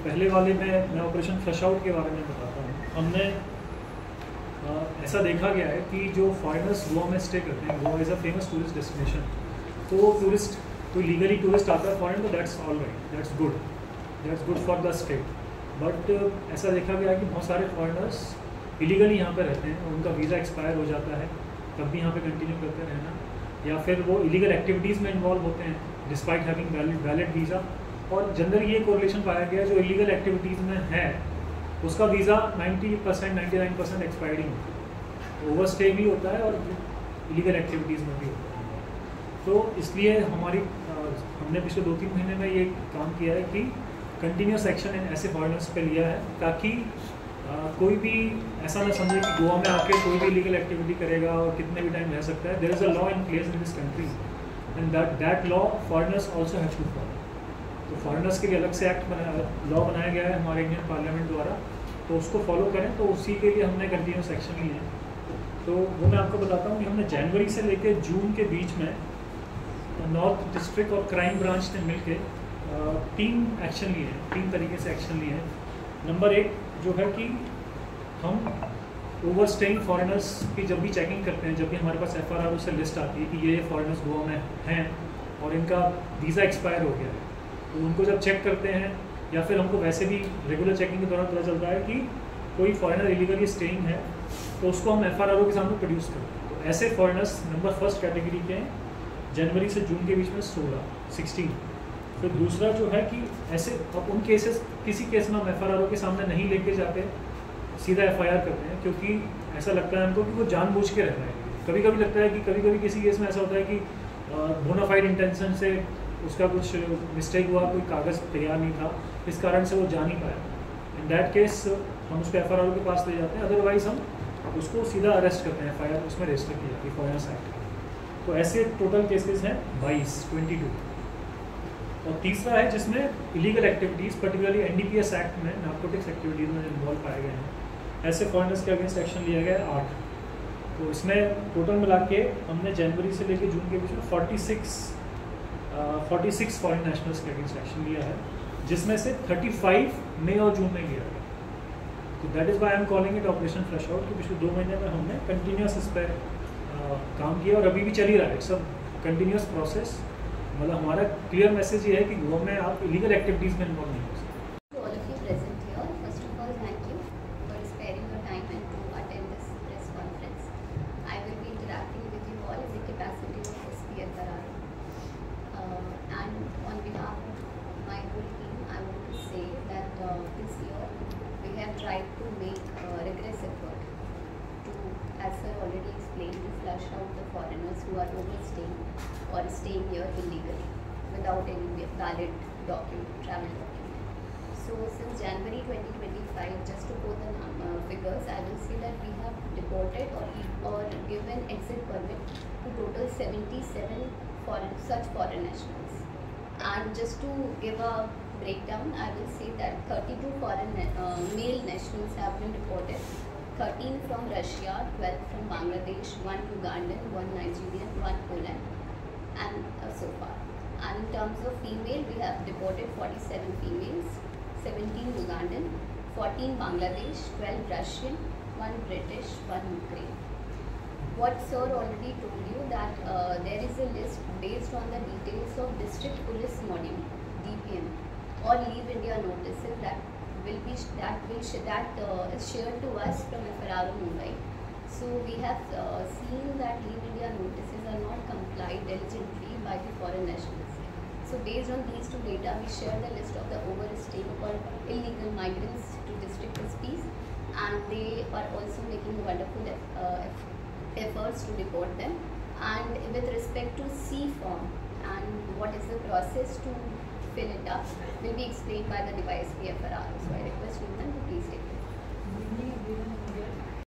पहले वाले में मैं ऑपरेशन फ्लश आउट के बारे में बताता हूँ। हमने ऐसा देखा गया है कि जो फॉरेनर्स गोवा में स्टे करते हैं, Goa is a famous tourist destination, तो टूरिस्ट कोई लीगली टूरिस्ट आता है फॉरेन, तो that's all right, that's good for the state. But ऐसा देखा गया है कि बहुत सारे फॉरेनर्स इलीगली यहाँ पे रहते हैं, उनका वीज़ा एक्सपायर हो जाता है, तब भी यहाँ पे कंटिन्यू करते रहना, या फिर वो इलीगल एक्टिविटीज़ में इन्वॉल्व होते हैं डिस्पाइट हैविंग वैलिड वीज़ा। और जनरली ये कोरिलेशन पाया गया जो इलीगल एक्टिविटीज़ में है उसका वीज़ा 90% 99% एक्सपायरिंग होता है, ओवर स्टे भी होता है और इलीगल एक्टिविटीज़ में भी होता है। तो इसलिए हमने पिछले 2-3 महीने में ये काम किया है कि कंटिन्यूस एक्शन ऐसे फॉरेनर्स पे लिया है, ताकि कोई भी ऐसा ना समझे कि गोवा में आके कोई भी इलीगल एक्टिविटी करेगा और कितने भी टाइम रह सकता है। There is a law in place in this country and that law foreigners also have to follow. तो फॉरेनर्स के लिए अलग से लॉ बनाया गया है हमारे इंडियन पार्लियामेंट द्वारा, तो उसको फॉलो करें। तो उसी के लिए हमने कंटिन्यूस एक्शन लिए हैं। तो वो मैं आपको बताता हूँ कि हमने जनवरी से लेकर जून के बीच में नॉर्थ डिस्ट्रिक्ट और क्राइम ब्रांच ने मिलकर 3 एक्शन लिए हैं, 3 तरीके से एक्शन लिए हैं। नंबर 1 जो है कि हम ओवर स्टेइंग फॉरेनर्स की जब भी चेकिंग करते हैं, जब भी हमारे पास FRRO से लिस्ट आती है कि ये फॉरेनर्स गोवा में हैं और इनका वीज़ा एक्सपायर हो गया है, तो उनको जब चेक करते हैं या फिर हमको वैसे भी रेगुलर चेकिंग के दौरान पता चलता है कि कोई फॉरेनर इलीगली स्टेइंग है, तो उसको हम FRRO के सामने प्रोड्यूस करते हैं। तो ऐसे फॉरेनर्स नंबर 1 कैटेगरी के हैं, जनवरी से जून के बीच में 16। फिर दूसरा जो है कि ऐसे अब उन केसेस, किसी केस में हम FRRO के सामने नहीं लेके जाते, सीधा FIR करते हैं, क्योंकि ऐसा लगता है हमको कि वो जानबूझ के रह रहा है। कभी कभी लगता है कि कभी किसी केस में ऐसा होता है कि बोनाफाइड इंटेंशन से उसका कुछ मिस्टेक हुआ, कोई कागज़ तैयार नहीं था, इस कारण से वो जा नहीं पाया। इन दैट केस हम उसको FRRO के पास ले जाते हैं, अदरवाइज़ हम उसको सीधा अरेस्ट करते हैं, FIR उसमें रजिस्टर किया जाती है फॉरेनर्स एक्ट। तो ऐसे टोटल केसेस हैं 22। और तीसरा है जिसमें illegal activities, particularly NDPS act में नार्कोटिक्स एक्टिविटीज़ में इन्वॉल्व पाए गए हैं, ऐसे फॉरेनर्स के अगेंस्ट एक्शन लिया गया है 8। तो इसमें टोटल मिला के हमने जनवरी से लेकर जून के बीच में 46 फॉरेन नेशनल्स के अगेंस्ट एक्शन लिया है, जिसमें से 35 मई और जून में लिया गया। तो that is why I am calling it operation flush out, कि पिछले 2 महीने में हमने कंटिन्यूस इस पर काम किया और अभी भी चल ही रहा है। सब कंटिन्यूस प्रोसेस, मतलब हमारा क्लियर मैसेज ये है कि गोवा में आप इलीगल एक्टिविटीज़ में इन्वॉल्व नहीं हो सकते। Tried to make rigorous effort to, as sir already explained, to flush out the foreigners who are overstaying or staying here illegally without any valid travel document. So since January 2025, just to quote the figures, I will say that we have deported or given exit permit to total 77 such foreign nationals. And just to give a breakdown, I will say that 32 foreign male nationals have been deported, 13 from Russia, 12 from Bangladesh, 1 Ugandan, 1 Nigerian, 1 Poland, and so far. And in terms of female, we have deported 47 females, 17 Ugandan, 14 Bangladesh, 12 Russian, 1 British, 1 Ukraine. What sir already told you that there is a list based on the details of district police module DPM or Leave India notices that is shared to us from FRRO Mumbai. So we have seen that Leave India notices are not complied diligently by the foreign nationals. So based on these 2 data, we share the list of the overstaying or illegal migrants to district SPs, and they are also making wonderful efforts to deport them. And with respect to C form and what is the process to fill it up will be explained by the device FRRO. So I request you to please take it.